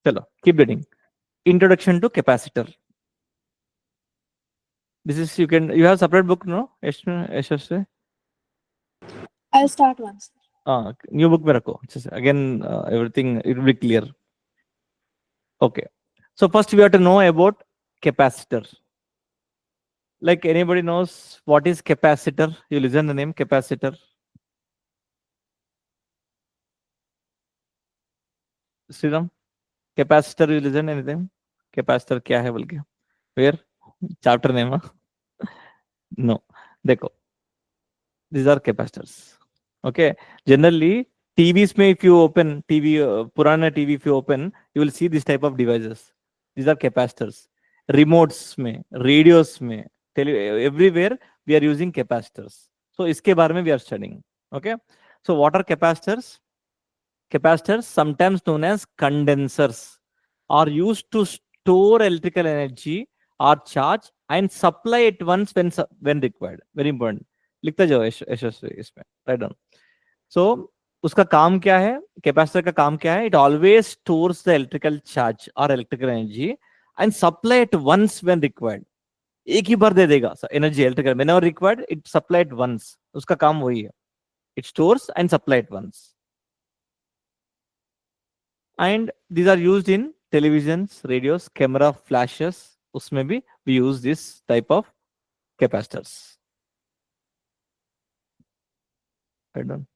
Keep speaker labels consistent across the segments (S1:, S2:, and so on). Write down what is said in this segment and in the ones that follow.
S1: चलो keep reading. Introduction to capacitor. This is you have separate book, no? SSA?
S2: I'll start once.
S1: New book में रखो. Again, everything it will be clear. Okay. So first we have to know about capacitor. Like anybody knows what is capacitor? You listen the name capacitor. Sriram, capacitor you listen anything? Capacitor क्या है बोल के? Where? Chapter name? No. देखो. These are capacitors. Okay. Generally, TVs may if you open TV, Purana TV if you open, you will see this type of devices. These are capacitors. Remotes में, radios में, everywhere we are using capacitors. So इसके बारे में we are studying. Okay. So what are capacitors? Capacitors, sometimes known as condensers, are used to store electrical energy or charge and supply it once when required. Very important. लिखता जाओ यशस्वी इसमें, write down. सो उसका काम क्या है, capacitor का काम क्या है? It always stores the electrical charge और electrical energy and supply it once when required. एक ही बार दे देगा energy electrical, whenever required it supply it once. उसका काम वही है, it stores and supply it once. And these are used in televisions, radios, camera, flashes, उसमें भी we use this type of capacitors. Right on.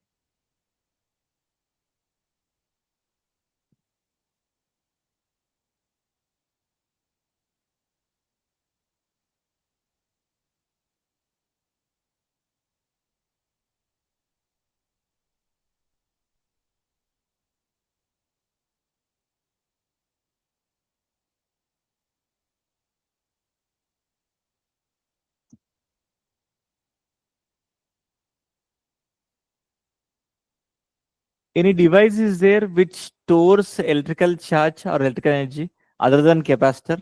S1: Any device is there which stores electrical charge or electrical energy other than capacitor?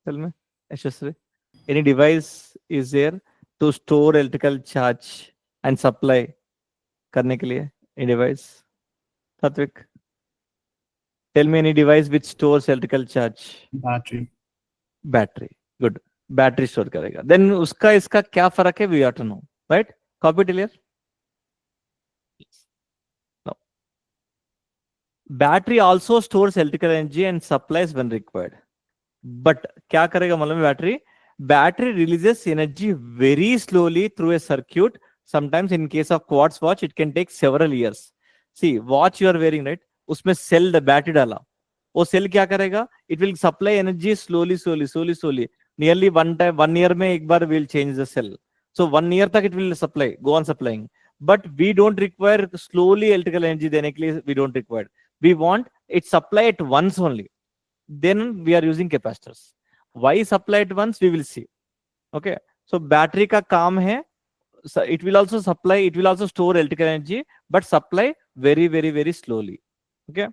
S1: Tell me, Yashasri. Any device is there to store electrical charge and supply करने के लिए? Any device? Satvik. Tell me any device which stores electrical charge.
S3: Battery.
S1: Battery. Good. Battery store करेगा. Then उसका इसका क्या फर्क है? We have to know, right? Copy clear? No. Battery also stores electrical energy and supplies when required. But क्या करेगा मालूम है? Battery releases energy very slowly through a circuit. Sometimes in case of quartz watch, it can take several years. See, watch you are wearing, right? उसमें cell the battery डाला. वो cell क्या करेगा? It will supply energy slowly. Nearly one year में एक बार will change the cell. So 1 year तक it will supply, go on supplying. But we don't require slowly electrical energy देने के लिए, we don't require. We want it supply at once only. Then we are using capacitors. Why supply at once? We will see. Okay. So battery का काम है, so it will also supply, it will also store electrical energy, but supply very slowly. Okay.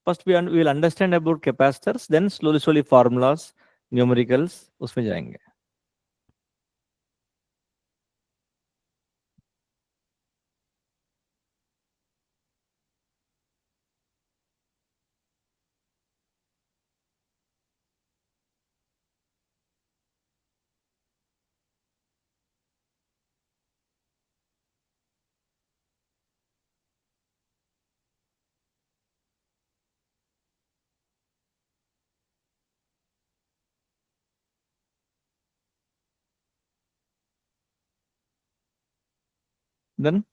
S1: First we will understand about capacitors, then slowly formulas, numericals, उसमें जाएंगे. Then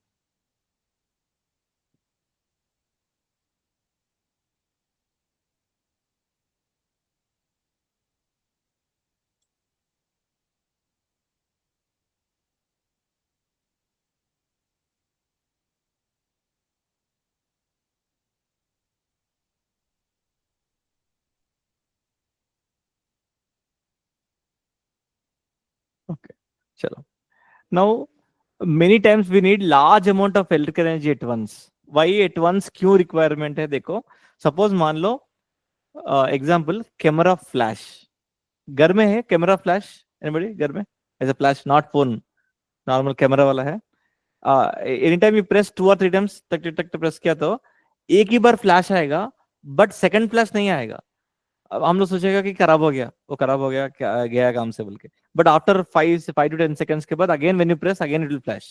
S1: okay, chalo. Now many times we need large amount of electrical energy at once. Why at once? क्यों requirement है? देखो, suppose मान लो example camera flash घर में है. कैमरा फ्लैश एनीबॉडी घर में? ऐसा flash, not phone, normal camera वाला है। Any time you press 2 or 3 times, तक तक तक प्रेस किया तो एक ही बार फ्लैश आएगा, बट सेकंड फ्लैश नहीं आएगा। अब हम लोग सोचेगा कि खराब हो गया, वो खराब हो गया, क्या गया काम से बोल के, बट आफ्टर 5 to 10 seconds के बाद again when you press again it will flash.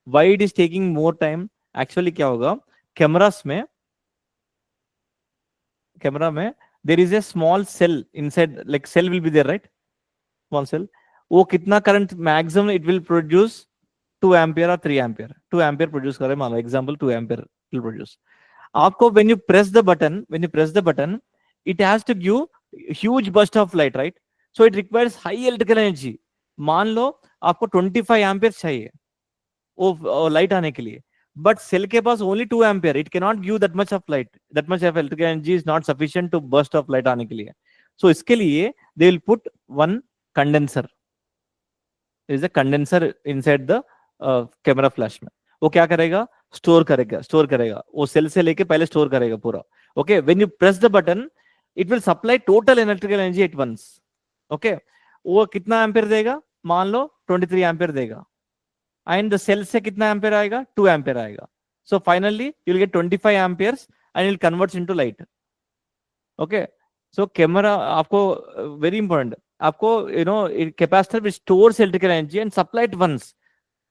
S1: Why it is taking more time? Actually क्या होगा, कैमरास में, कैमरा में there is a small cell inside, like cell will be there, right, small cell. वो कितना current maximum it will produce, 2 ampere और 3 ampere, 2 ampere produce करे मान लो, एग्जाम्पल 2 एम्पियर विल प्रोड्यूस। आपको when you press the button, when you press the button, it has to give huge burst of light, right? So it requires high electrical energy. मान लो आपको 25 ampere चाहिए वो light आने के लिए, but cell के पास only 2 ampere, it can not give that much of light, that much of electrical energy is not sufficient to burst of light आने के लिए। सो इसके लिए they will put one condenser, is a condenser inside the camera flash में। वो क्या करेगा, store करेगा, स्टोर करेगा, वो सेल से लेके पहले स्टोर करेगा पूरा। Okay, when you press the button it will supply total electrical energy at once. Okay, वो कितना एम्पियर देगा, मान लो 23 एम्पियर देगा, एंड द सेल से कितना एम्पियर आएगा, 2 एम्पियर आएगा। So finally you will get 25 amperes and it converts into light. Okay, so camera आपको वेरी इंपॉर्टेंट, आपको capacitor which stores electrical energy and supply it once,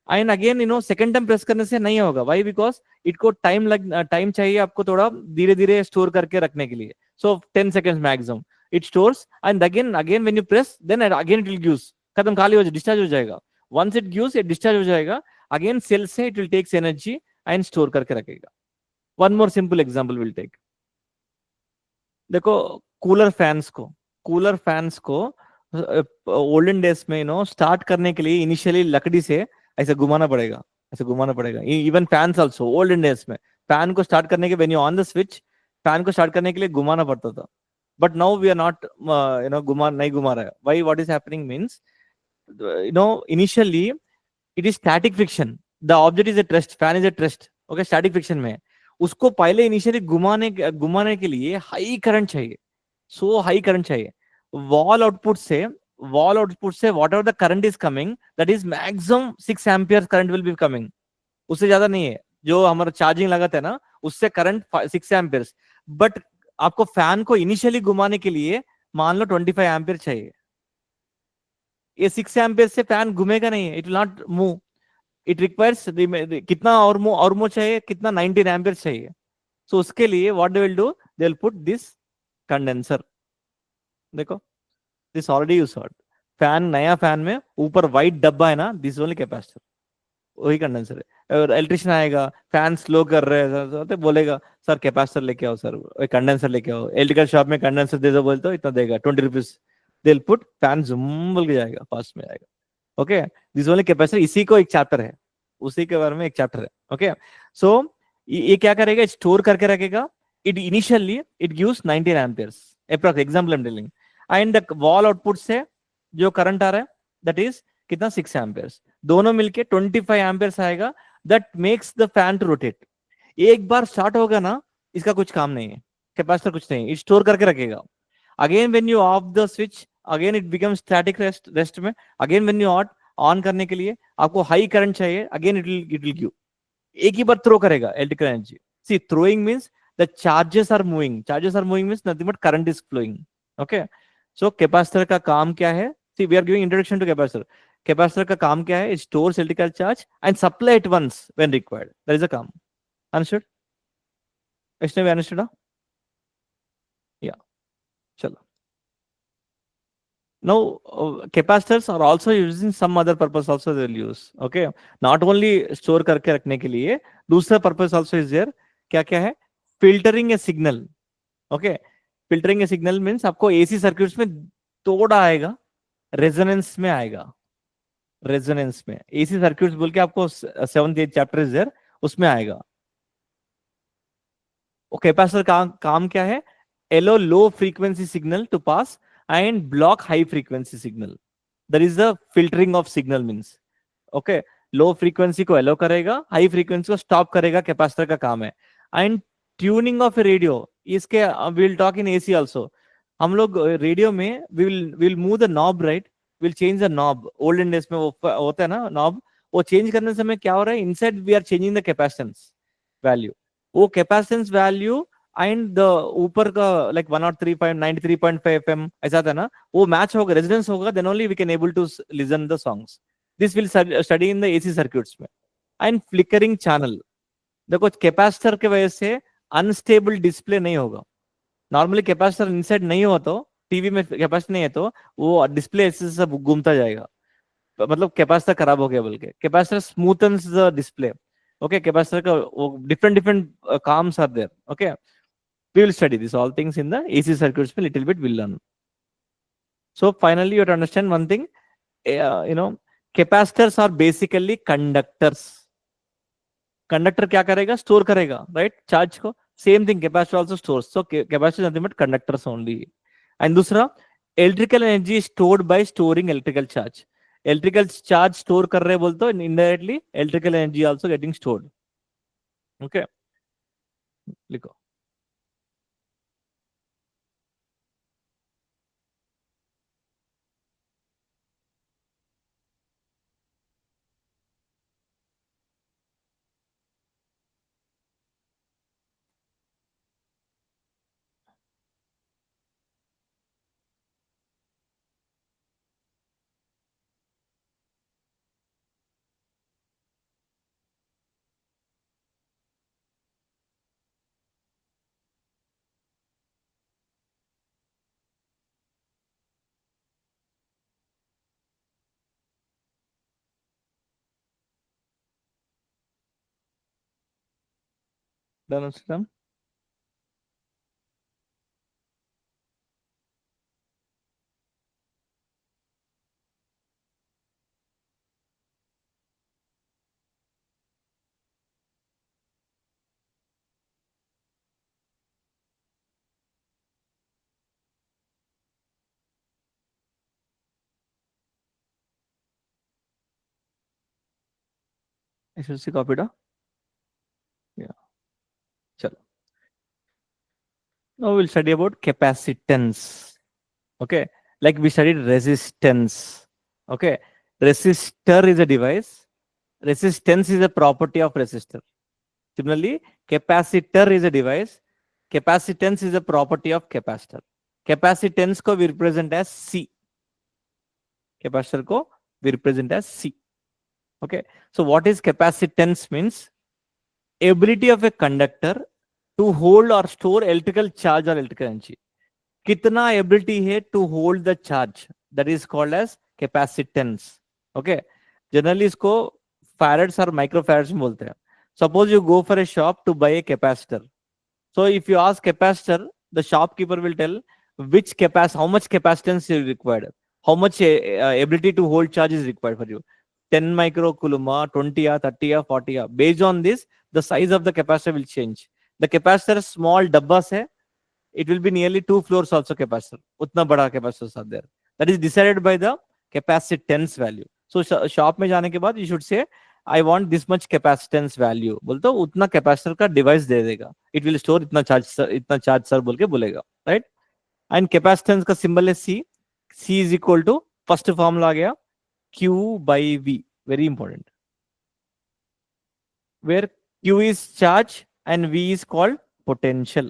S1: and again second time press करने से नहीं होगा। Y? Because it को time चाहिए आपको थोड़ा धीरे धीरे स्टोर करके रखने के लिए। So 10 seconds maximum it stores, and again again when you press then again it will gives, खत्म, खाली हो जाए, डिस्चार्ज हो जाएगा। Once it gives it discharge हो जाएगा, अगेन सेल से it will takes energy and store करके रखेगा। One more simple example will take, देखो कूलर फैंस को ओल्डन डेज में स्टार्ट करने के लिए इनिशियली लकड़ी से ऐसे घुमाना पड़ेगा, ऐसे घुमाना पड़ेगा। Even fans also olden days में फैन को स्टार्ट करने के, when you on the switch, fan को स्टार्ट करने के लिए घुमाना पड़ता था। But now we are not नहीं घुमा रहा है। Why? What is happening means, initially it is static friction, the object is at rest, fan is at rest. Okay, static friction में उसको पहले इनिशियली घुमाने के लिए हाई करंट चाहिए, सो हाई करंट चाहिए। वॉल आउटपुट से what ever the current is coming, that is maximum 6 ampere current will be coming, उससे ज्यादा नहीं है। जो हमारा चार्जिंग लगाता है ना, उससे करंट 6 एम्पियर, बट आपको फैन को इनिशियली घुमाने के लिए मान लो 25 एम्पियर चाहिए। ये 6 एम्पियर से फैन घूमेगा नहीं, it will not move, it requires कितना और मूव चाहिए, कितना 19 एम्पियर चाहिए। सो उसके लिए what they will do, they will put this condenser. देखो, दिस ऑलरेडी यूज्ड फैन, नया फैन में ऊपर व्हाइट डब्बा है ना, दिस ओनली कैपेसिटर, वही कंडेंसर है। और इलेक्ट्रिशियन आएगा, फैन स्लो कर रहे हैं तो बोलेगा सर कैपेसिटर लेके आओ, सर कंडेंसर लेके आओ, इलेक्ट्रिकल शॉप में कंडेंसर दे दो, बोलते हो इतना देगा 20 rupees, they will put, fan जुम बोल के जाएगा, फास्ट में जाएगा। ओके, दिस ओनली कैपेसिटर, इसी को एक चैप्टर है, उसी के बारे में एक चैप्टर है। ओके, सो ये क्या करेगा, स्टोर करके रखेगा। It initially it gives 19 amperes approx, example I am telling, and the wall output से जो करंट आ रहा है दैट इज कितना, 6 एम्पियर्स, दोनों मिलके 25 एम्पियर्स आएगा। That makes the fan to rotate. एक बार स्टार्ट होगा ना, इसका कुछ काम नहीं है, कैपेसिटर कुछ नहीं, इट स्टोर करके रखेगा। Again when you off the switch, again it becomes static rest में। अगेन व्हेन यू ऑन करने के लिए आपको हाई करंट चाहिए, अगेन इट विल गिव, एक ही बार थ्रो करेगा electrical energy. See, throwing means the charges are moving means nothing but current is flowing. Okay, so capacitor का काम क्या है, see we are giving introduction to capacitor. Capacitor का काम क्या है, it stores electrical charge and supply it once when required, that is the काम। Understood? इसने भी अंडरस्टूड? या, चलो। Now, capacitors are also using some other purpose also they will use. Okay, not only store करके रखने के लिए, दूसरा purpose also is there. क्या क्या है? Filtering a signal. Okay, filtering a signal means आपको AC circuits में तोड़ा आएगा, resonance में आएगा, resonance में AC circuits बोल के आपको 7th 8th chapter is there, उसमें आएगा। वो कैपेसिटर का काम क्या है, allow low frequency signal to pass and block high frequency signal. That is the filtering of signal means. Okay, low frequency को allow करेगा, high frequency को stop करेगा, कैपेसिटर का काम है। And tuning of a radio, इसके we will talk in AC also. हम लोग रेडियो में we will move the knob, right? Will change the knob. Olden days में वो होता है ना नॉब, वो चेंज करने से हमें क्या हो रहा है, inside we are changing the capacitance value. वो कैपेसिटेंस वैल्यू एंड द ऊपर का लाइक 103.93.5 FM ऐसा था ना, वो मैच होगा, रेजिडेंस होगा, then only we can able to listen the songs. This will study in the AC circuits में. एंड फ्लिकरिंग चैनल, देखो कैपेसिटर के वजह से अनस्टेबल डिस्प्ले नहीं होगा. नॉर्मली कैपेसिटर इनसाइड नहीं हो तो टीवी में कैपेसिटर नहीं है तो वो डिस्प्ले ऐसे सब घूमता जाएगा, मतलब कैपेसिटर खराब हो गया बोल के. Capacitor smoothens the display. Okay, capacitor का वो डिफरेंट डिफरेंट काम्स are there. Okay, we will study this all things in the AC circuits में little bit we'll learn. So finally you have to understand one thing, capacitors are basically conductors. Conductor क्या करेगा, store करेगा, right, charge को. Same thing capacitor also stores. So capacitor nothing but conductors only. And दूसरा, electrical energy stored by storing electrical charge. Electrical charge store कर रहे बोलते हो, indirectly electrical energy also getting stored. Okay, लिखो. Done system. SSC copy डा. या, चलो. Now we'll study about capacitance. Okay, like we studied resistance. Okay, resistor is a device. Resistance is a property of resistor. Similarly, capacitor is a device. Capacitance is a property of capacitor. Capacitance को we represent as C. Capacitor को we represent as C. Okay, so what is capacitance means? Ability of a conductor to hold or store electrical charge or electrical energy. कितना ability है to hold the charge, that is called as capacitance. Okay, generally इसको farads और microfarads में बोलते हैं. Suppose you go for a shop to buy a capacitor. So if you ask capacitor, the shopkeeper will tell which how much capacitance is required, how much ability to hold charge is required for you. 10 microcoulomb, 20, 30, 40. Based on this, the size of the capacitor will change. The capacitor small dabbas hai, it will be nearly 2 floors also capacitor. Utna bada capacitors are there. That is decided by the capacitance value. So shop में जाने के बाद you should say I want this much capacitance value. बोलते हो उतना capacitor का device दे देगा. It will store इतना चार्ज सर बोल के बोलेगा, right? And capacitance का सिंबल है C. C is equal to first formula आ गया Q by V. Very important. Where Q is charge and V is called potential.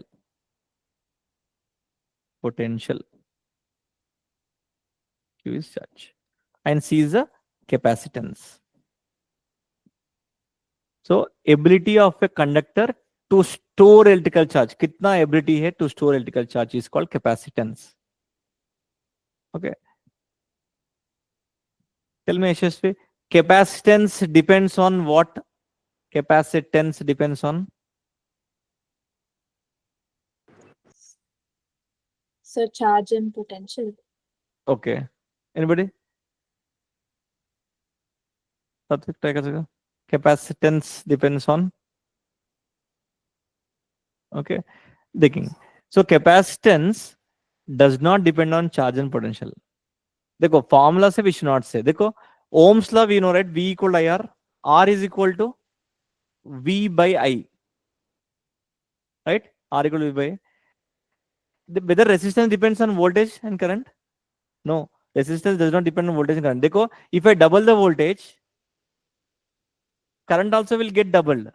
S1: Potential. Q is charge and C is the capacitance. So ability of a conductor to store electrical charge, कितना ability है to store electrical charge is called capacitance. Okay. Tell me Yashasvi, capacitance depends on what? Capacitance depends on?
S2: So charge and potential.
S1: Okay. Anybody? Satvik, try कर सका. Capacitance depends on? Okay. देखिए. So capacitance does not depend on charge and potential. देखो formula से we should not say. देखो Ohm's law we know right, V equal to IR, R is equal to V by I, right? R equal to V by I. Whether resistance depends on voltage and current? No. Resistance does not depend on voltage and current. देखो, if I double the voltage, current also will get doubled.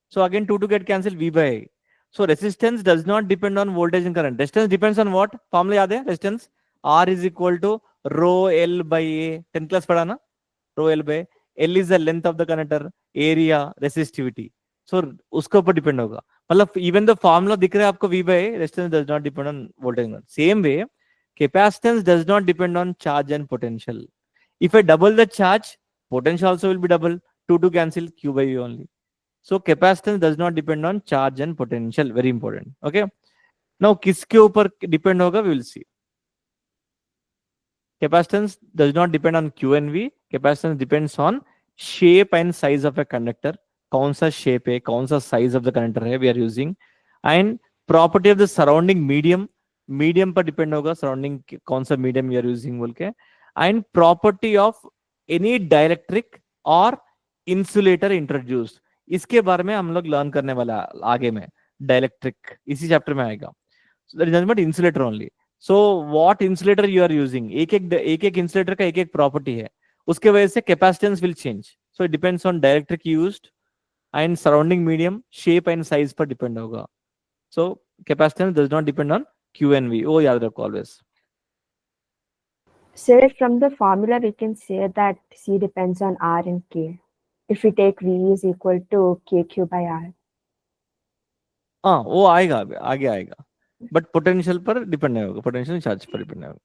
S1: So again, 2 to get cancelled, V by I. So resistance does not depend on voltage and current. Resistance depends on what? Formula याद है? Resistance R is equal to rho L by A. 10 class पढ़ा ना? Rho L by L is the length of the conductor, area, resistivity. So उसके ऊपर depend होगा. मतलब even the formula दिख रहा है आपको V by A, resistance does not depend on voltage and current. Same way, capacitance does not depend on charge and potential. If I double the charge, potential also will be double. 2 to cancel, Q by V only. So capacitance does not depend on charge and potential. Very important. Okay. Now किसके ऊपर depend होगा? We will see. Capacitance does not depend on Q and V. Capacitance depends on shape and size of a conductor. कौन सा shape है, कौन सा size of the conductor है we are using, and property of the surrounding medium. Medium पर depend होगा surrounding कौन सा medium we are using बोल के, and property of any dielectric or insulator introduced. इसके बारे में हम लोग लर्न करने वाला आगे में, डाइलेक्ट्रिक इसी चैप्टर में आएगा. So that is nothing but insulator only. So what insulator you are using, एक insulator का एक property है, उसके वजह से capacitance will change. So it depends on dielectric used and surrounding medium, shape and size पर depend होगा. So capacitance does not depend on Q and V. वो याद रखो always.
S3: Sir, from the formula, we can say that C depends on R and K. If we take V is equal to KQ by R.
S1: हाँ वो आएगा, आगे आएगा, but potential पर depend नहीं होगा, पोटेंशियल चार्ज पर डिपेंड नहीं होगा.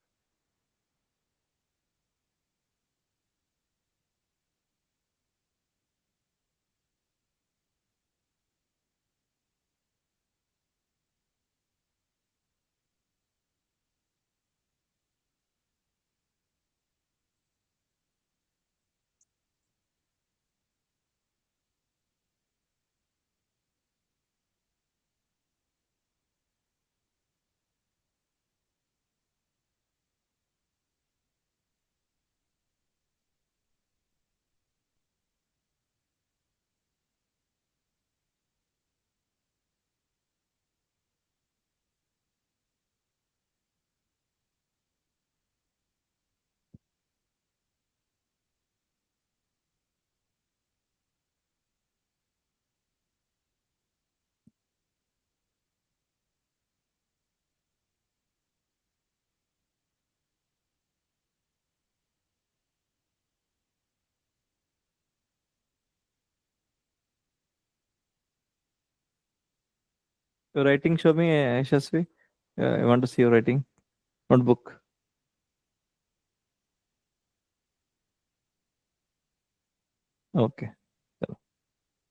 S1: Your writing, show me, Yashasvi. I want to see your writing. Notebook. Okay, चलो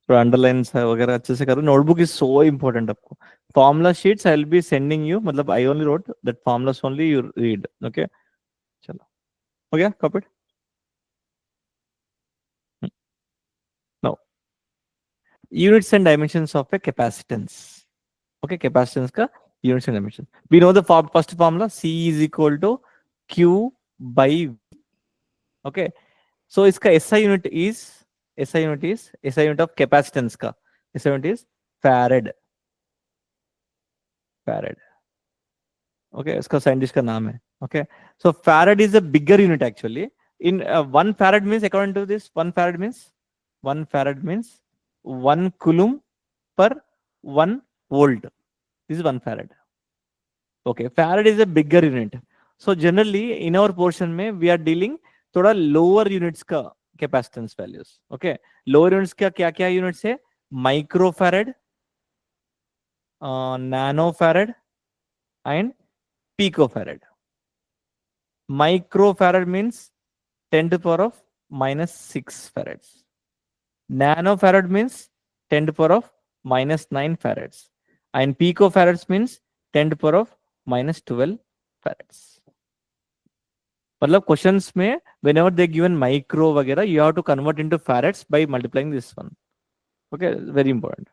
S1: थोड़ा अंडरलाइंस वगैरह अच्छे से करो. नोटबुक इज सो इम्पोर्टेंट आपको. Formula sheets I will be sending you, मतलब I only wrote that formulas only you read. Okay, चलो हो गया copied. No, units and dimensions of a capacitance. Okay, capacitance का units and dimension. We know the first formula, C is equal to Q by. Okay, so इसका SI unit is, SI unit of capacitance का SI unit is farad. Farad. Okay, इसका scientist का नाम है. Okay, so farad is a bigger unit actually. In 1 farad means, according to this, 1 farad means 1 coulomb per 1 volt. This is 1 farad. Okay, farad is a bigger unit. So generally in our portion में we are dealing थोड़ा lower units का capacitance values. Okay, lower units का क्या क्या units है? Microfarad, nanofarad and picofarad. Microfarad means 10 to the power of minus 6 farads. Nanofarad means 10 to the power of minus 9 farads. And picofarads means 10 to the power of minus 12 farads. मतलब questions में whenever they given micro वगैरह, you have to convert into farads by multiplying this one. Okay, very important.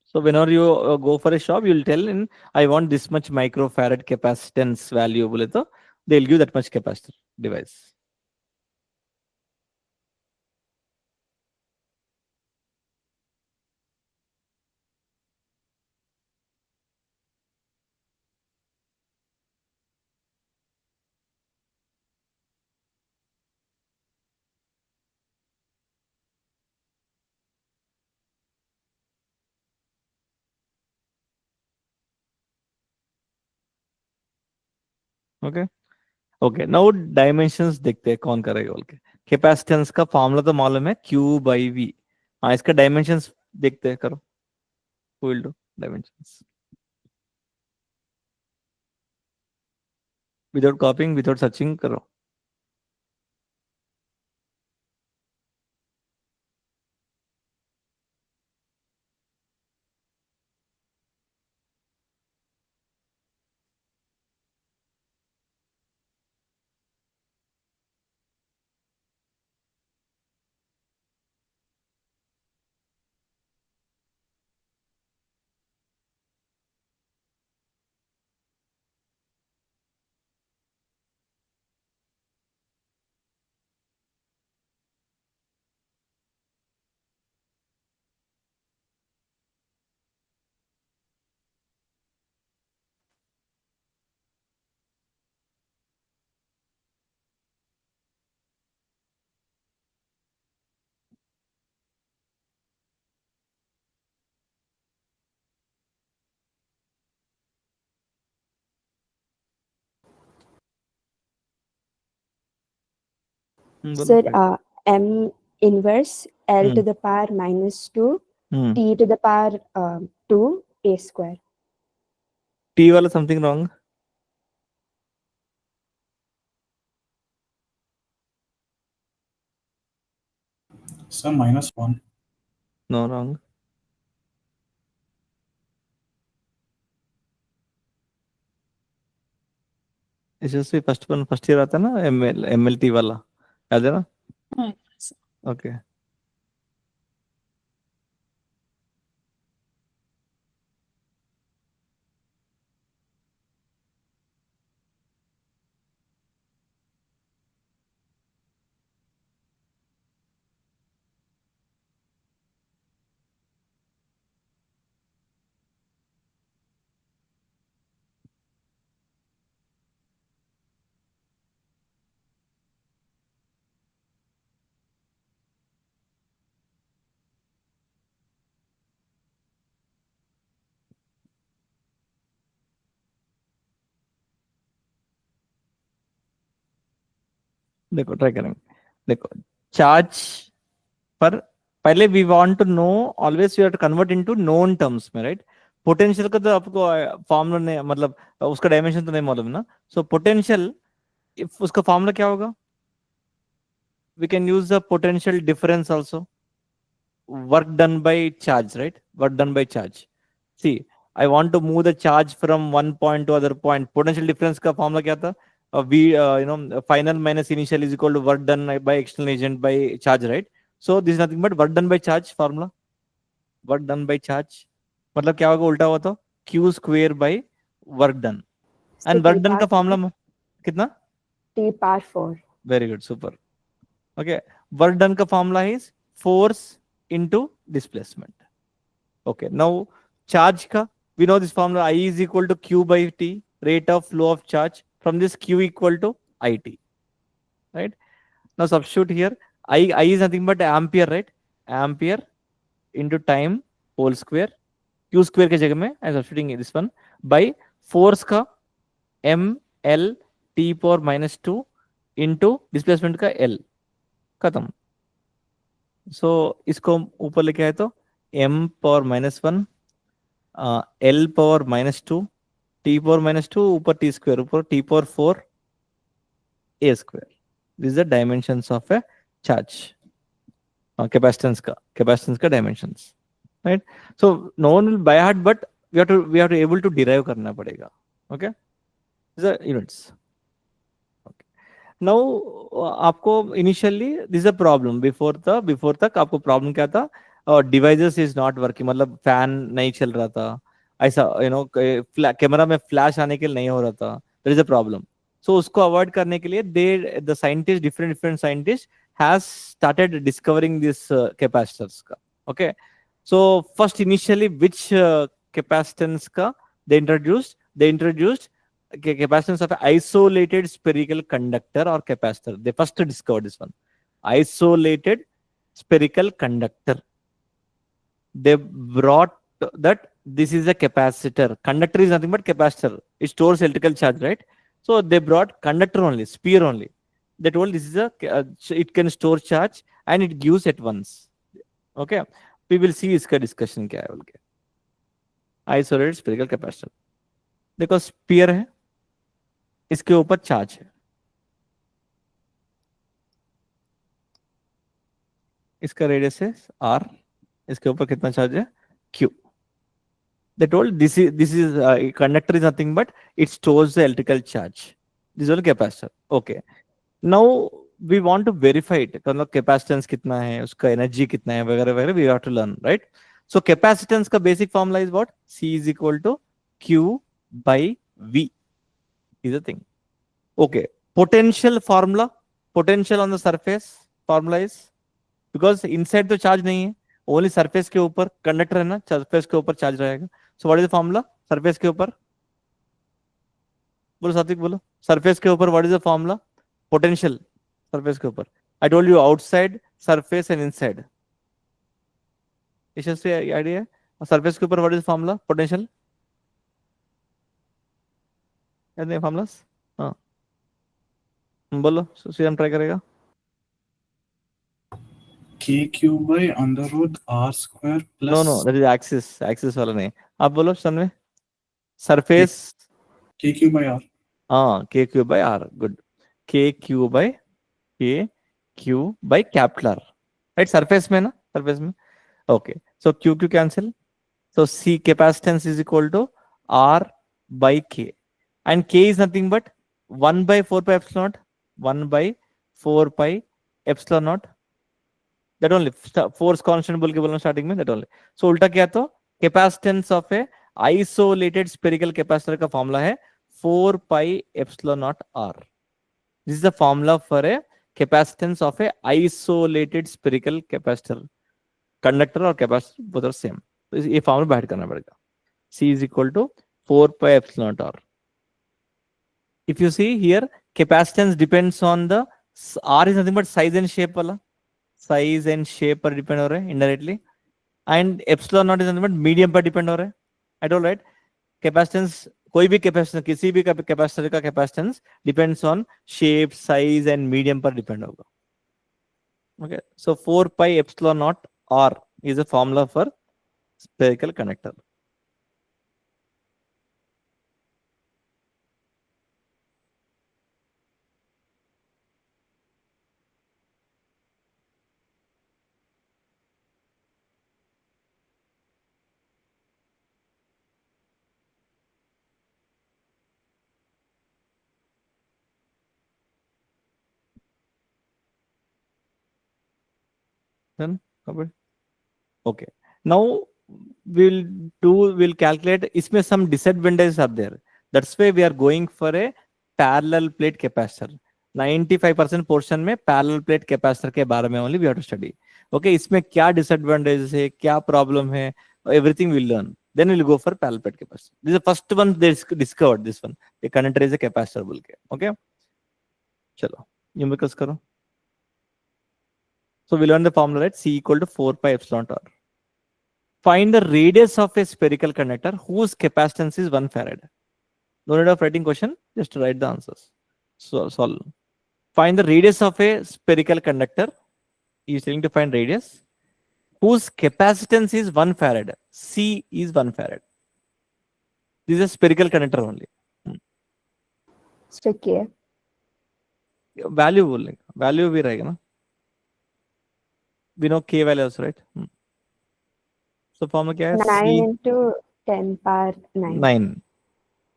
S1: So whenever you go for a shop, you will tell in, I want this much microfarad capacitance value बोले तो they'll give that much capacitor device. Okay okay, now dimensions देखते हैं कौन करेगा बोल के। Capacitance का formula तो मालूम है, Q बाई V। हाँ, इसका डायमेंशंस देखते हैं, करो, will do dimensions without copying, without searching, करो। बोलो
S3: Sir,
S1: फिर।
S3: m inverse L to
S1: hmm
S3: the power minus 2
S1: hmm
S3: t to the power 2 a square.
S1: T वाला something wrong.
S4: Sir, -1.
S1: No wrong. SSC first year आता है ना, MLT वाला, याद है ना?
S2: Yes.
S1: ओके देखो, ट्राई करेंगे। देखो, चार्ज पर पहले we want to know, always we have to convert into known terms में, राइट? पोटेंशियल का तो आपको फॉर्मूला नहीं, मतलब उसका डायमेंशन तो नहीं मालूम ना। सो पोटेंशियल, इफ उसका फॉर्मूला क्या होगा? We can use the potential difference also, work done by charge, right? Work done by charge. See, I want to move the charge from one point to other point. Potential difference का formula क्या था? V, final minus initial is equal to work done by external agent by charge, right? So this is nothing but work done by charge formula. Work done by charge मतलब क्या होगा? उल्टा हुआ तो Q square by work done.
S3: So
S1: And
S3: t
S1: work done का
S3: power
S1: formula कितना?
S3: t power 4.
S1: Very good, super. Okay, work done का formula is force into displacement. Okay, now charge ka, we know this formula, I is equal to Q by T, rate of flow of charge. From this, Q equal to IT, right? Now substitute here, I is nothing but ampere, right? Ampere into time whole square, Q square के जगह में I am substituting this one by force का M L T power minus 2 into displacement का L, खत्म। सो इसको ऊपर लेके आए तो M power -1, L power -2, T power -2, ऊपर T square, ऊपर T power 4 A square. These are dimensions of a charge. Capacitance का dimensions, right? So no one will by heart, but we have to able to derive करना पड़ेगा. Okay, these are units. Okay. Now आपको initially this a problem, before तक आपको problem क्या था? Devices is not working, मतलब fan नहीं चल रहा था, ऐसा कैमरा में फ्लैश आने के लिए नहीं हो रहा था, देयर इज अ प्रॉब्लम। सो उसको अवॉइड करने के लिए the scientist, different scientist has started discovering this capacitors का। ओके, सो फर्स्ट इनिशियली विच कैपेसिटेंस का they introduced capacitance of an isolated spherical conductor or capacitor. They first discovered this one, isolated spherical conductor. They brought that this is a capacitor. Conductor is nothing but capacitor. It stores electrical charge, right? So they brought conductor only, sphere only. They told this is a it can store charge and it gives at once. Okay, we will see इसका discussion क्या है बोल के. Isolated spherical capacitor. देखो sphere है, इसके ऊपर charge है, इसका रेडियस है r, इसके ऊपर कितना चार्ज है q. They told this is conductor is nothing but it stores the electrical charge. This is all capacitor. Okay. Now we want to verify it. मतलब capacitance कितना है, उसका energy कितना है, वगैरह वगैरह. We have to learn, right? So capacitance का basic formula is what? C is equal to Q by V. Is the thing. Okay. Potential formula. Potential on the surface formula is, because inside तो charge नहीं है, only surface के ऊपर conductor है ना, surface के ऊपर charge रहेगा. So what is the formula? Surface के ऊपर बोलो, सात्विक बोलो. Surface के ऊपर what is the formula? Potential. Surface के ऊपर. I told you outside, surface and inside. इस idea है. Surface के ऊपर what is the formula? Potential. याद नहीं formulas? हाँ. बोलो. श्रीराम ट्राई करेगा.
S4: KQ by under root R square plus.
S1: No, that is axis. Axis वाला नहीं. आप बोलो सन Surface.
S4: KQ by R.
S1: हाँ, KQ by R. Good. KQ by capital R. Right? Surface में ना? Surface में. Okay. So QQ cancel. So C capacitance is equal to R by K. And K is nothing but 1 by 4 pi epsilon naught. 1 by 4 pi epsilon naught. That only. Force constant बोल के बोलना starting में. That only. So उल्टा क्या तो? Capacitance of a isolated spherical capacitor का formula है 4 pi epsilon naught R. This is the formula for a capacitance of a isolated spherical capacitor. Conductor और capacitor both are same. तो ये formula बैठ करना पड़ेगा. C is equal to 4 pi epsilon naught R. If you see here, capacitance depends on the R is nothing but size and shape वाला. Size and shape पर depend हो रहा है indirectly. And epsilon naught is nothing but medium पर depend हो रहा है. I told right. Capacitance, कोई भी कैपेसिटर, किसी भी कैपेसिटर का capacitance depends on shape, size and medium पर डिपेंड होगा. Okay, so 4 pi epsilon naught R is a formula for spherical conductor. Then covered. Okay, now we'll calculate. इसमें some disadvantages are there. That's why we are going for a parallel plate capacitor. 95% portion में parallel plate capacitor के बारे में only we have to study. Okay, इसमें क्या disadvantages है, क्या problem है, everything we'll learn. Then we'll go for parallel plate capacitor. This is the first one they discovered. This one, the conductor is a capacitor बोल के. Okay, चलो numericals करो. So we learn the formula, right? C equal to 4 pi epsilon R. Find the radius of a spherical conductor whose capacitance is 1 farad. No need of writing question, just write the answers. So solve. Find the radius of a spherical conductor. He is telling to find radius whose capacitance is 1 farad. C is 1 farad. This is a spherical conductor only.
S3: So K.
S1: Value बोलेंगे. Value भी रहेगा ना. We know K value also, right? So formula क्या है?
S3: 9
S1: C
S3: into 10 power 9.
S1: 9.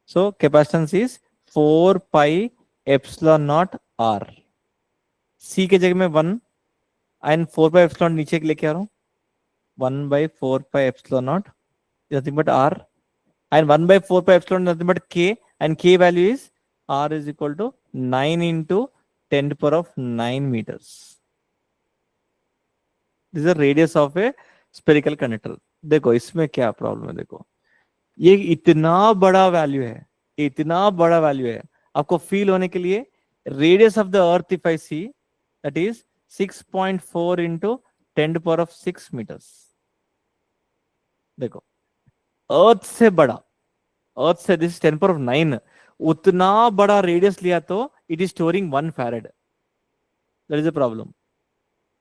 S1: So capacitance is 4 pi epsilon naught R. C के जगह में 1 and 4 pi epsilon नीचे लेके आ रहा हूँ. 1 by 4 pi epsilon naught is nothing but R, and 1 by 4 pi epsilon is nothing but K, and K value is R is equal to 9 into 10 to the power of 9 meters. This is the radius of a spherical conductor. देखो इसमें क्या problem है. देखो ये इतना बड़ा value है, इतना बड़ा वैल्यू है. आपको फील होने के लिए radius of the earth if I see that is 6.4 into 10 to the power of 6 meters. देखो अर्थ से बड़ा अर्थ से दिस 10⁹ उतना बड़ा रेडियस लिया तो it is storing 1 farad, that is a problem.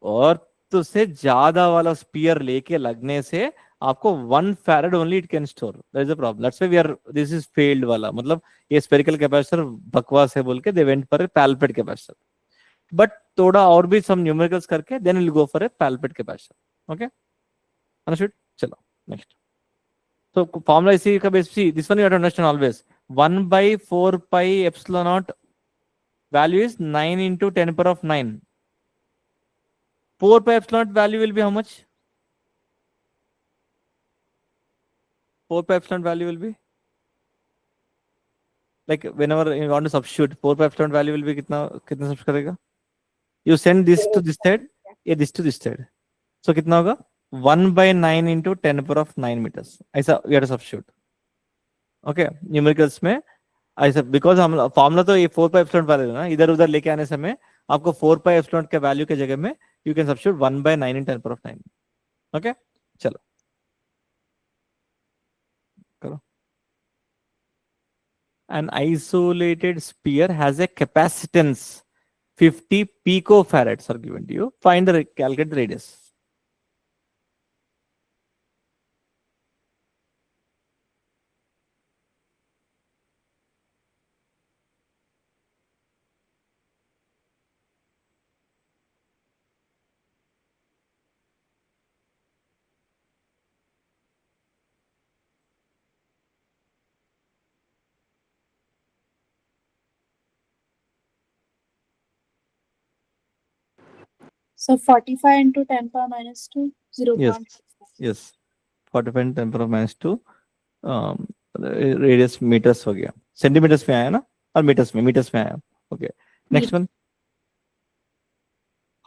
S1: और तो से ज्यादा वाला स्पीयर लेके लगने से आपको 1 farad only it can store, that is a problem, that's why we are this is failed वाला, मतलब ये स्पेरिकल कैपेसिटर बकवास है बोल के they went for a palpate capacitor, but थोड़ा और भी सम न्यूमेरिकल्स करके then will go for a palpate capacitor. Okay understood, चलो नेक्स्ट। So formula is का base, see this one you have to understand always, 1/4 pi epsilon naught value is 9 into 10⁹ 9. 4 pi epsilon naught value will be how much? 4 pi epsilon value will be like whenever you want to substitute 4 pi epsilon value will be कितना substitute करेगा? You send this to this side, ये this to this side, so कितना होगा 1/9 into 10⁹ meters, ऐसा we have to substitute। Okay numericals में ऐसा, because हम formula तो ये 4 पाई एप्सिलॉन वाले ना, इधर उधर लेके आने समय आपको 4 पाई एप्सिलॉन के वैल्यू के जगह में you can substitute 1/9 in 10⁹ okay चलो करो। An isolated sphere has a capacitance 50 picofarads are given to you. Find the calculate the radius.
S2: So 45 into 10 power minus 2, 0.
S1: Yes. Yes. 45 × 10⁻², radius metres हो गया, centimetres में आया ना, और मीटर्स में आया। Okay next one,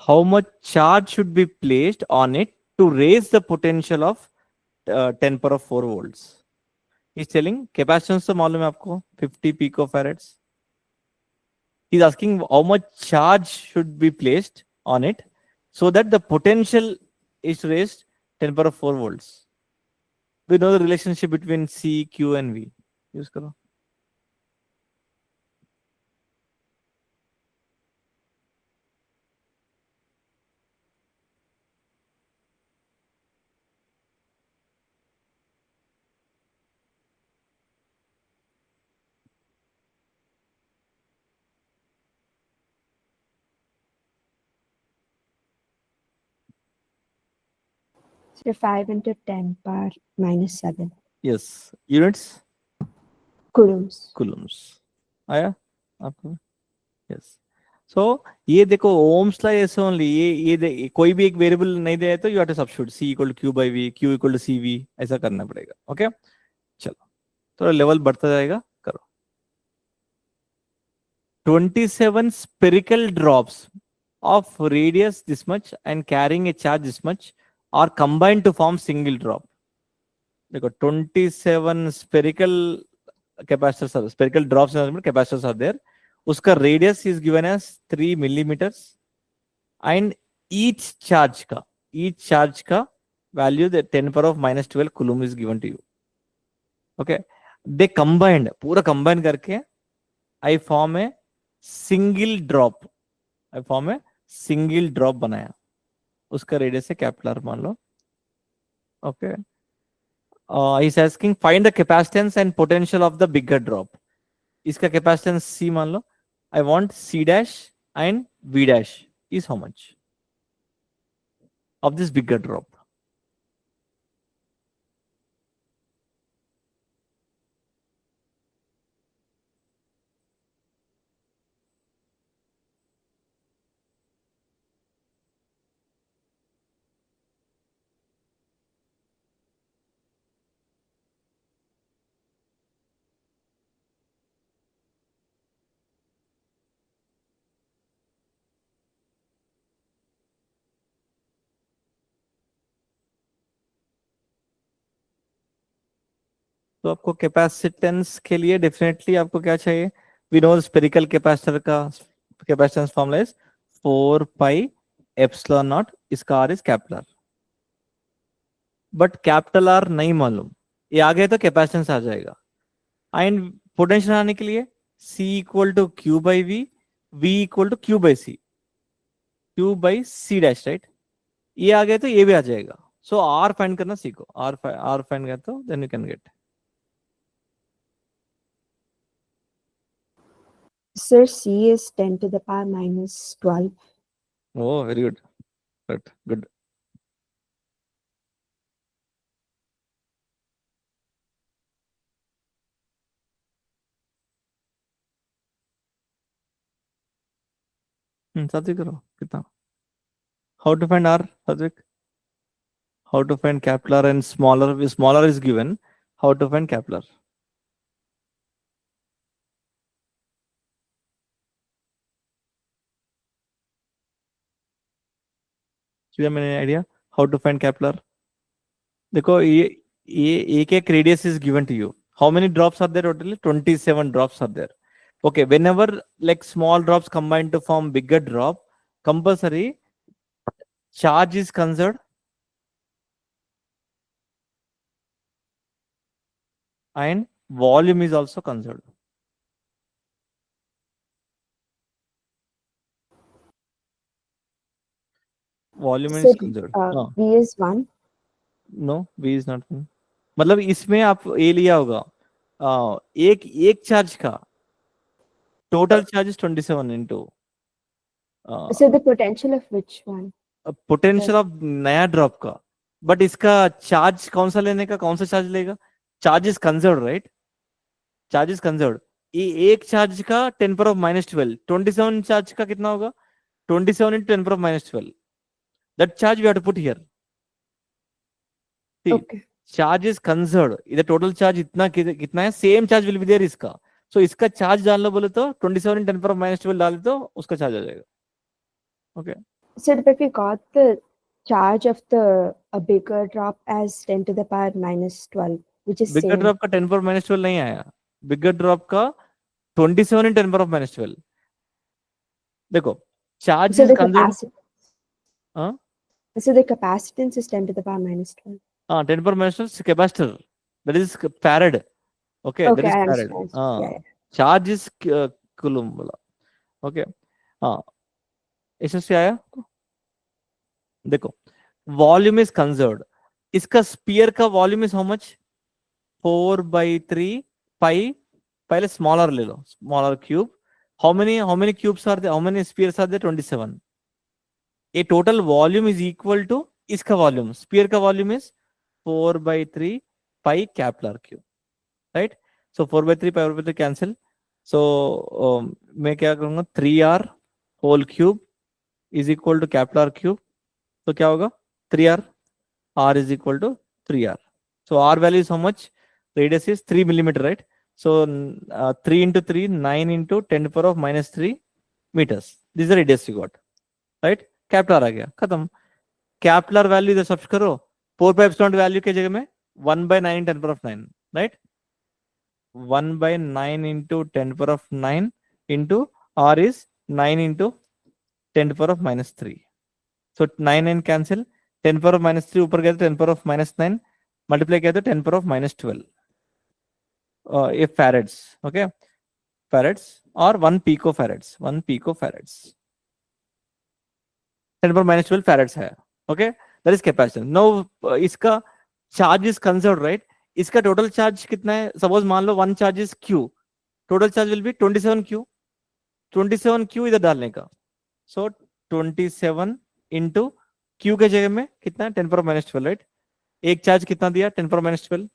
S1: how much charge should be placed on it to raise the potential of 10⁴ volts? Is telling capacitance तो मालूम है आपको 50 picofarads. He is asking how much charge should be placed on it so that the potential is raised 10⁴ volts. We know the relationship between C, Q and V. Use karo.
S3: So 5 into 10 power minus 7
S1: Yes. Units?
S3: coulombs.
S1: Coulombs. आया आपको? Yes. So ये देखो ohms ला ऐसे only, ये कोई भी एक variable नहीं दे तो you have to substitute C = Q/V, Q = CV, ऐसा करना पड़ेगा। ओके चलो थोड़ा लेवल बढ़ता जाएगा, करो। 27 spherical drops of radius this much and carrying a charge this much are combined to form single drop. देखो 27 spherical capacitors, spherical drops in capacitors are there. उसका radius is given as 3 millimeters and each charge का value the 10⁻⁻12 coulomb is given to you. Okay, they combined, पूरा combine करके I form a single drop, बनाया, उसका radius है capital R मान लो। Okay, he's asking find the capacitance and potential of the bigger drop. इसका capacitance C मान लो, I want C dash and V dash is how much of this bigger drop? तो आपको capacitance के लिए definitely आपको क्या चाहिए? वी नो स्पेरिकल कैपेसिटर का capacitance formula is 4 pi epsilon naught, इसका R is capital R, but capital R नहीं मालूम, ये आ गए तो कैपेसिटेंस आ जाएगा। एंड पोटेंशियल आने के लिए C equal to Q by V, V equal to Q by C, Q by C dash, right? ये आ गया तो ये भी आ जाएगा. सो R फाइंड करना सीखो. R फाइंड करते हो then you can get.
S3: Sir, C is 10 to the power minus 12.
S1: Oh, very good. Good. सात्विक करो कितना. How to find R, Satvik? How to find capital R and smaller? Smaller is given. How to find capital R? Do you have any idea how to find capital R? देखो ये एक radius is given to you. How many drops are there totally? 27 drops are there. Okay, whenever like small drops combine to form bigger drop, compulsory charge is conserved and volume is also conserved. Volume
S3: Sir,
S1: is conserved.
S3: V is 1.
S1: No, V is not 1. मतलब इसमें आप ये लिया होगा एक charge का total charge is 27 into
S3: So the potential of which one?
S1: Potential of नया drop का. बट इसका चार्ज कौन सा लेने का, कौन सा चार्ज लेगा? Charge is conserve, right? Charge is conserve. ये एक चार्ज का 10 पावर ऑफ -12, 27 चार्ज का कितना होगा? 27 into 10 power of -12. That charge we have to put here.
S3: Okay.
S1: Charge is conserve. इधर टोटल चार्ज इतना कितना है, same charge will be there इसका. सो इसका चार्ज डाल लो बोले तो 27 into 10 पावर ऑफ -12 डाल दो, उसका चार्ज आ जाएगा. Okay.
S3: Sir, but we got the charge of a bigger drop as 10 to the power minus 12, which is
S1: bigger
S3: same.
S1: Drop का 10 पावर -12 नहीं आया. बिगर ड्रॉप का 27 into 10 पावर ऑफ -12. देखो charge
S3: So
S1: is
S3: the
S1: conserve.
S3: capacitance. So the capacitance is 10 to the power minus 12.
S1: 10 power -12 capacitor, that is farad. Okay, that
S3: Okay,
S1: is
S3: I
S1: farad.
S3: understand. Yeah.
S1: Charge is coulomb बोला. Okay. हाँ, इससे आया. देखो volume is conserved. इसका sphere का volume is how much? 4/3 pi. पहले smaller ले लो, smaller cube. How many cubes are there, how many spheres are there? 27. ये total volume is equal to इसका वॉल्यूम, स्पीयर का volume is 4/3 pi capital R cube, right? So 4/3 pi 4/3 cancel. सो मैं क्या करूंगा, 3r whole cube is equal to capital R cube. तो क्या होगा? 3r. R is equal to 3r. So R value is how much? Radius is 3 millimeter, right? So 3 into 3, 9 into 10 to the power of -3 meters. This is the radius you got, right? Capital R आ गया, खत्म. Capital R value इधर सब्सट करो. 4 pi epsilon value के जगह में 1/9 into 10 to the power of 9, right? 1/9 into 10 to the power of 9 into R is 9 into 10 to the power of -3. So 9 and cancel. 10 power of -3 ऊपर गया तो 10 power of -9 मल्टीप्लाई किया तो 10 power of -12. ये फैरेड्स. Okay, फैरेड्स और 1 picofarads. 1 picofarads. 10 power -12 फैरेड्स है. Okay, that is capacitance. No इसका charge is conserved, right? इसका टोटल चार्ज कितना है? सपोज मान लो 1 charge is Q. Total charge will be 27Q. 27Q इधर डालने का. सो 27 इंटू Q के जगह में कितना है? 10 पावर -12, राइट? एक चार्ज कितना दिया? 10 power -12.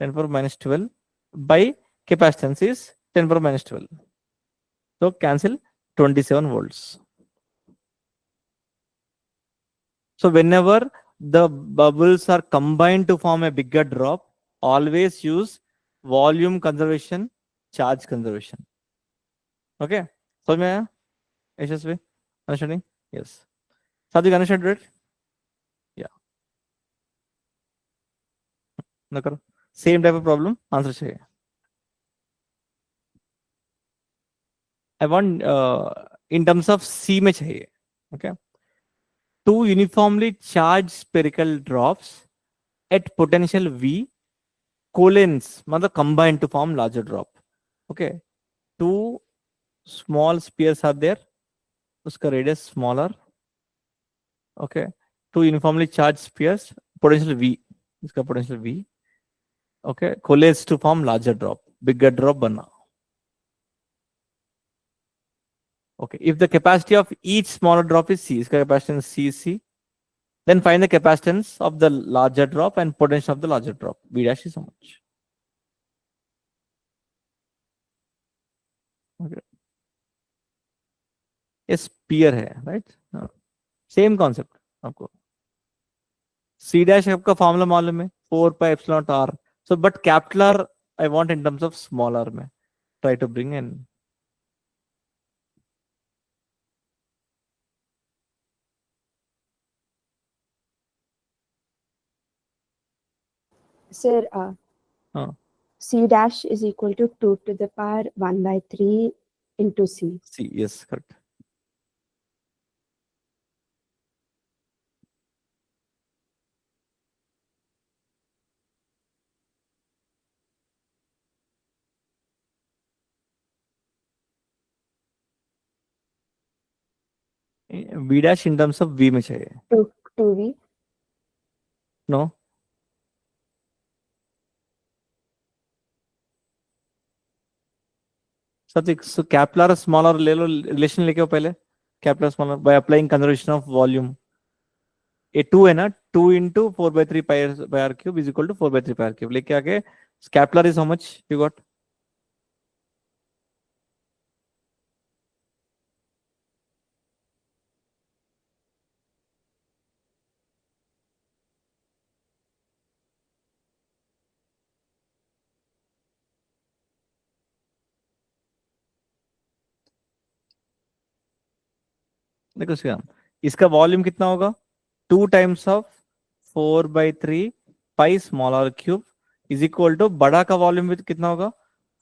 S1: 10 power -12 by capacitance is 10 power -12. तो cancel 27 volts. So whenever the bubbles are combined to form a bigger drop, always use volume conservation, charge conservation. Okay, समझ में आया? यशस्वी, understanding? Yes. Sadik, understand it? Yeah. ना करो. Same type of problem, answer चाहिए. I want in terms of C में चाहिए. Okay. 2 uniformly charged spherical drops at potential V कोलेंस मतलब combine to form larger drop. Okay, two small spheres are there, उसका radius smaller. Okay, two uniformly charged spheres, potential V, इसका potential V. Okay, coalesce to form larger drop, bigger drop बना. Okay, if the capacity of each smaller drop is C, इसका capacitance C is C, then find the capacitance of the larger drop and potential of the larger drop. B dash is how much? Okay. ये sphere है, right? Same concept आपको. C dash आपका formula मालूम है, 4 pi epsilon r. So but capital R I want in terms of small r में. Try to bring in.
S3: Sir,
S1: हाँ.
S3: C dash is equal to 2 to the power 1 by 3 into C.
S1: C, yes, correct. V dash in terms of V में चाहिए.
S3: 2V.
S1: No. So capital R smaller ले लो, relation लेके आओ पहले. Capital smaller by applying conservation of volume. ये 2 है ना, 2 into 4 by 3 by r cube is equal to 4 by 3 pi r cube. लेके आके capital R is how much you got? देखो श्याम, इसका वॉल्यूम कितना होगा? 2 times of 4 by 3 pi small r cube is equal to बड़ा का वॉल्यूम कितना होगा?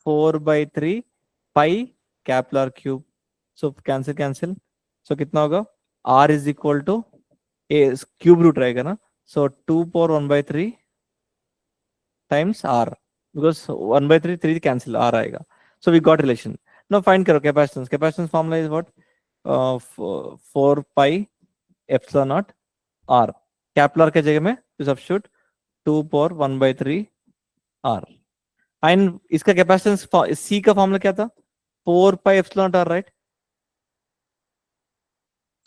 S1: 4 by 3 pi capital R cube. So cancel. So कितना होगा? R is equal to a cube root रहेगा ना. So 2 power 1 by 3 times R, because 1 by 3 3 cancel, R आएगा. So we got relation. Now find करो capacitance. Capacitance formula is what? 4 pi epsilon naught R. Capital R के जगह में to substitute 2 power 1 by 3 R. And इसका capacitance C का formula क्या था? 4 pi epsilon naught R, right?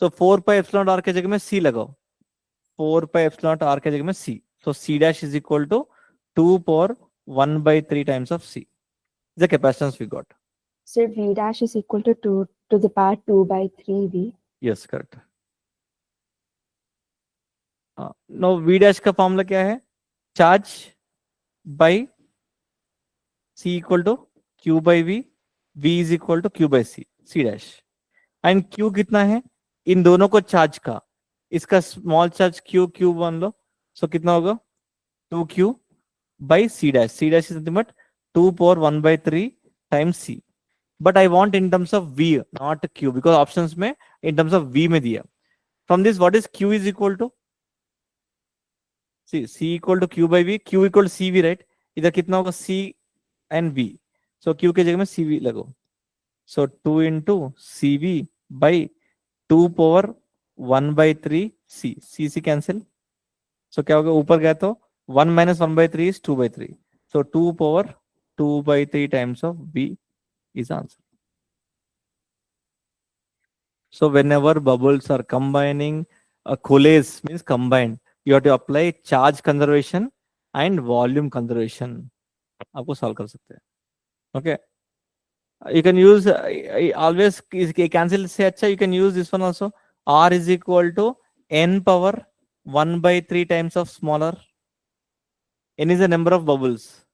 S1: So 4 pi epsilon naught R के जगह में C लगाओ. 4 pi epsilon naught R के जगह में C. So C dash is equal to 2 power 1 by 3 times of C. The capacitance we got.
S3: So V dash is equal to 2 to the power 2 by 3V.
S1: Yes, correct. Now V dash का formula क्या है? Charge by C equal to Q by V, V is equal to Q by C, C dash. And Q कितना है? इन दोनों को charge का, इसका small charge Q मान लो. So कितना होगा? 2Q by C dash. C dash is nothing but 2 power 1 by 3 times C. But I want in terms of V, not Q, because options में in terms of V में दिया. From this, what is Q is equal to? See, C equal to Q by V, Q equal to CV, right? इधर कितना होगा? C and V. So Q के जगह में CV लगो. So 2 into CV by 2 power 1 by 3 C. C cancel. So क्या होगा? ऊपर गया तो 1 minus 1 by 3 is 2 by 3. So 2 power 2 by 3 times of V is answer. So whenever bubbles are combining, coalesce means combined. You have to apply charge conservation and volume conservation. आपको solve कर सकते हैं. Okay. You can use always cancel से अच्छा you can use this one also. R is equal to n power 1 by 3 times of smaller. N is the number of bubbles.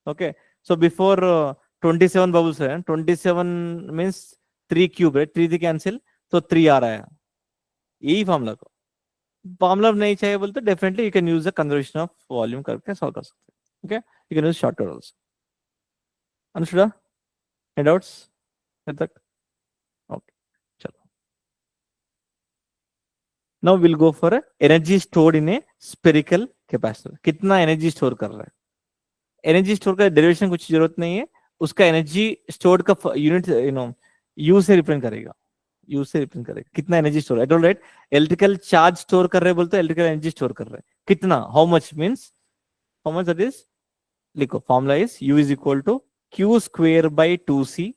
S1: Okay. So before 27 bubbles है, 27 means 3 cube, right? 3 से cancel, तो 3 आ रहा है. यही formula को. Formula नहीं चाहिए बोलते definitely you can use the conservation of volume करके सॉल्व कर सकते हैं. Okay, you can use shortcut also. Understood? Any doubts तक? ओके, चलो. Now will go for energy stored in A spherical capacitor. कितना एनर्जी स्टोर कर रहा है? एनर्जी स्टोर का डेरिवेशन कुछ जरूरत नहीं है, उसका एनर्जी स्टोर का यूनिट यू से रिप्रेजेंट करेगा, यू से रिप्रेजेंट करेगा कितना energy store. I told right, electrical charge store कर रहे बोलते इलेक्ट्रिकल एनर्जी स्टोर कर रहे कितना, how much means how much that is, लिखो formula is U is equal to Q square by 2C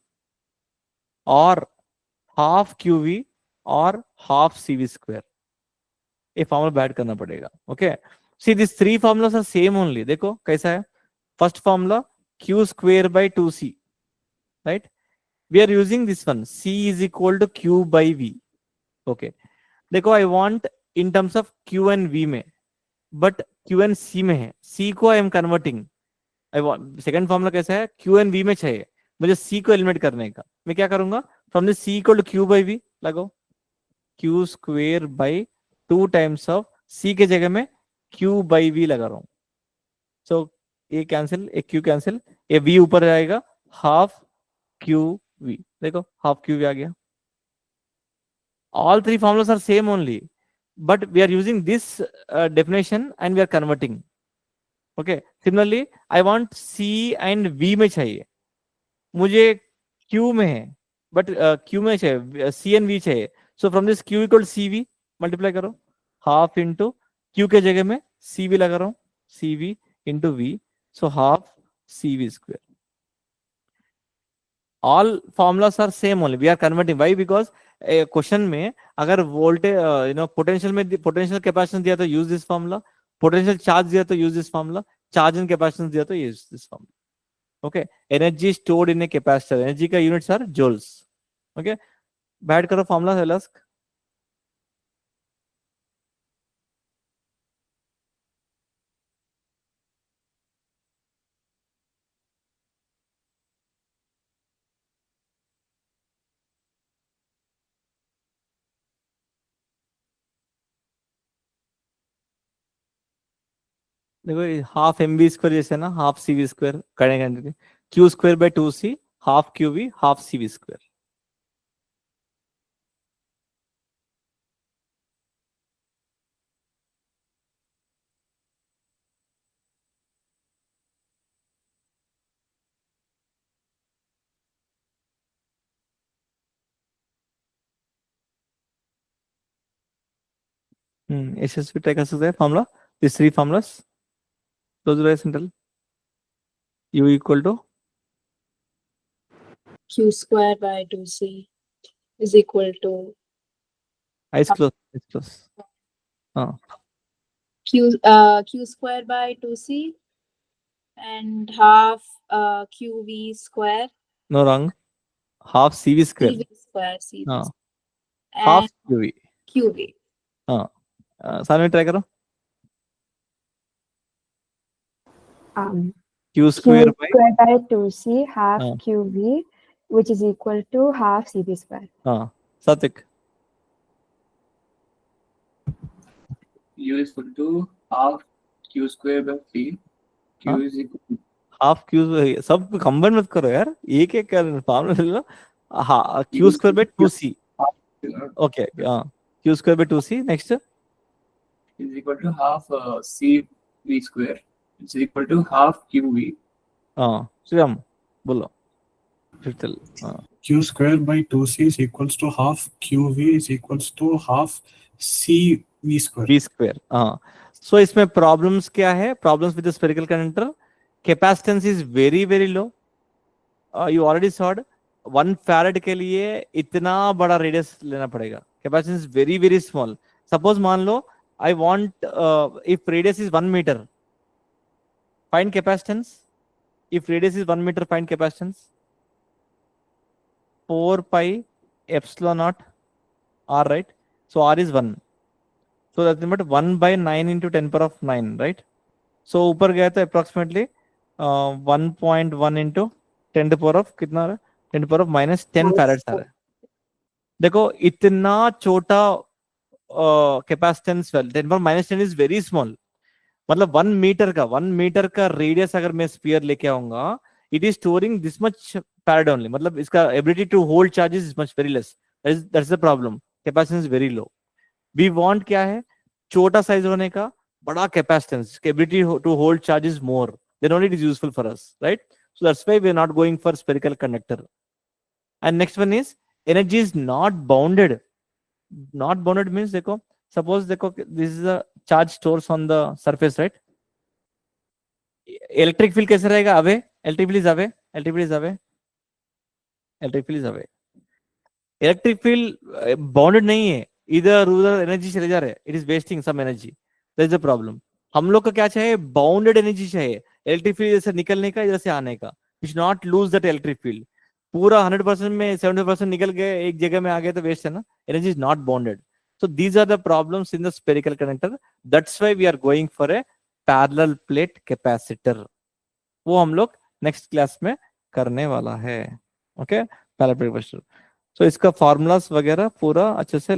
S1: और हाफ QV और हाफ CV स्क्वेयर, ये फॉर्मूला बैड करना पड़ेगा। Okay, see this three formulas are same only, देखो कैसा है, first formula Q square by 2C, right, we are using this one C is equal to Q by V। Okay, देखो I want in terms of Q and V में, but Q and C में है, C को I am converting, I want second formula कैसा है, Q and V में चाहिए मुझे C को एलिमिनेट करने का, मैं क्या करूंगा, from this C equal to Q by V लगाओ, Q square by 2 times of C के जगह में Q बाई V लगा रहा हूं, सो ये कैंसिल, एक Q कैंसिल, ये V ऊपर जाएगा, हाफ QV, देखो हाफ QV आ गया। All three formulas are same only, but we are using this definition and we are converting. Okay, similarly I want C and V में चाहिए, मुझे Q में है बट Q में चाहिए, C and V चाहिए, so from this Q equal CV multiply करो, half into Q के जगह में CV लगा रहा हूँ, CV into V, so half CV square. All formulas are same only, we are converting, why, because question में अगर वोल्टेज पोटेंशियल में पोटेंशियल कैपेसिटेंस दिया तो use this formula, potential charge दिया तो use this formula, charge and capacitance दिया तो use this formula. Okay, energy stored in a capacitor, energy का यूनिट्स आर जूल्स। ओके, बैठ करो फॉर्मूला हेलस्क, देखो हाफ MV स्क्वायर जैसे ना, हाफ CV स्क्वायर करेंगे, Q square by 2C, half QV, half CV square. SSP try कर सकते हैं formula, this three formulas, close central U equal to
S2: Q square by 2C is equal to
S1: ice close, हाँ
S2: Q square by 2C and half QV square,
S1: no wrong, half CV square,
S2: CV square, CV
S1: हाँ half
S2: and
S1: QV,
S2: QV.
S1: हाँ सामने try करो, Q
S3: Q
S1: square bye,
S3: square by 2C half
S1: हाँ
S3: QV, which is equal to half CV square.
S1: हाँ सात्विक,
S5: U is equal to half Q square by P. Q
S1: हाँ
S5: is equal
S1: half Q, सब combine मत करो यार, एक एक कर फॉर्मूला ले लो, हाँ
S5: to
S1: Q square by 2C,
S5: half
S1: okay हाँ Q square by 2C, next
S5: is equal to half C V square. It's equal to half Q V.
S1: हाँ श्रीराम बोलो, फिर चल, हाँ
S4: Q square by 2C is equals to half QV is equals to half CV square.
S1: V square, हाँ so इसमें problems क्या है, problems with spherical conductor, capacitance is very very low, you already saw 1 farad के लिए इतना बड़ा radius लेना पड़ेगा, capacitance very very small, suppose मान लो I want if radius is 1 metre, find capacitance, if radius is 1 meter, find capacitance, 4 pi epsilon naught r, right, so r is 1, so that's about 1 by 9 into 10 power of 9, right, so ऊपर गया तो approximately 1.1 into 10 to power of कितना आ रहा है, 10 to power of minus 10 farads आ रहा है, देखो इतना छोटा capacitance, 10 power minus 10 is very small, मतलब 1 मीटर का रेडियस अगर मैं स्फीयर लेके आऊंगा, it is storing this much farad only, मतलब इसका ability to hold charges is much very less, that's the problem, capacitance very low, we want क्या है, छोटा साइज होने का बड़ा capacitance, ability to hold charges more, then only it is useful for us, right? So that's why we are not going for spherical conductor. And next one is energy is not bounded. Not bounded means देखो, suppose देखो this is a charge stores on the surface, right? Electric field कैसे रहेगा? Away. Electric field is away. Electric field is away. Electric field is away. Electric field bounded नहीं है, इधर उधर energy चले जा रहे हैं, it is wasting some energy, that is the problem. हम लोग को क्या चाहिए? बाउंडेड एनर्जी चाहिए, इलेक्ट्रिक फील्ड से निकलने का, इधर से आने का. We should not lose that electric field. पूरा 100% में 70% निकल गए, एक जगह में आ गए तो वेस्ट है ना. Energy is not bounded. So these are the problems in the spherical conductor. That's why we are going for a parallel plate capacitor. वो हम लोग नेक्स्ट क्लास में करने वाला है. ओके, पैरेलल प्लेट कैपेसिटर. सो इसका फॉर्मूलास वगैरह पूरा अच्छे से